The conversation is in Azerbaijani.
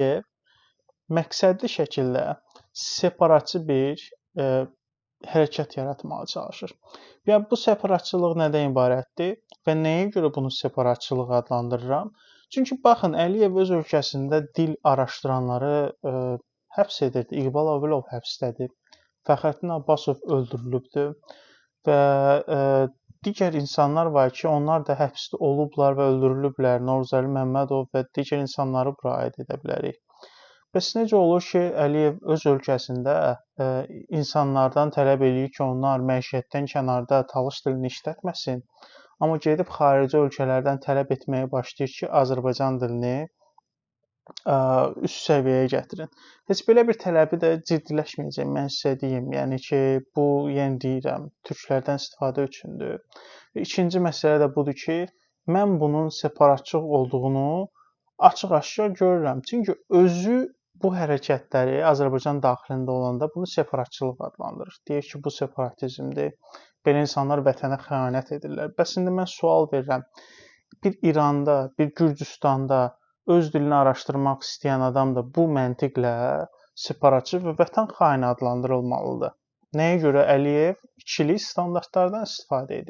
Əliyev məqsədli şəkildə separatçı bir hərəkət yaratmağa çalışır. Yəni bu separatçılıq nədən ibarətdir və nəyə görə bunu separatçılıq adlandırıram? Çünki baxın, Əliyev öz ölkəsində dil araşdıranları həbs edirdi. İqbal Abilov həbsdədir. Fəxrəddin Abbasov öldürülübdür və digər insanlar var ki, onlar da həbsdə olublar və öldürülüblər. Novruzəli Məmmədov və digər insanları bura aid edə bilərik. Bəs necə olur ki, Əliyev öz ölkəsində insanlardan tələb eləyir ki, onlar məişətdən kənarda talış dilini işlətməsin, amma gedib xarici ölkələrdən tələb etməyə başlayır ki, Azərbaycan dilini üst səviyyəyə gətirin. Heç belə bir tələbi də ciddiləşməyəcək, mən sizə deyim. Yəni ki, bu yenə deyirəm, türklərdən istifadə üçündür. İkinci məsələ də budur ki, mən bunun separatçılıq olduğunu açıq-aşkar görürəm. Çünki özü bu hərəkətləri Azərbaycan daxilində olanda bunu separatçılıq adlandırır. Deyir ki, bu separatizmdir. Belə insanlar vətənə xəyanət edirlər. Bəs indi mən sual verirəm. Bir İranda, bir Gürcüstanda öz dilini araşdırmaq istəyən adam da bu məntiqlə separatçı və vətən xaini adlandırılmalıdır. Nəyə görə Əliyev ikilik standartlardan istifadə edir?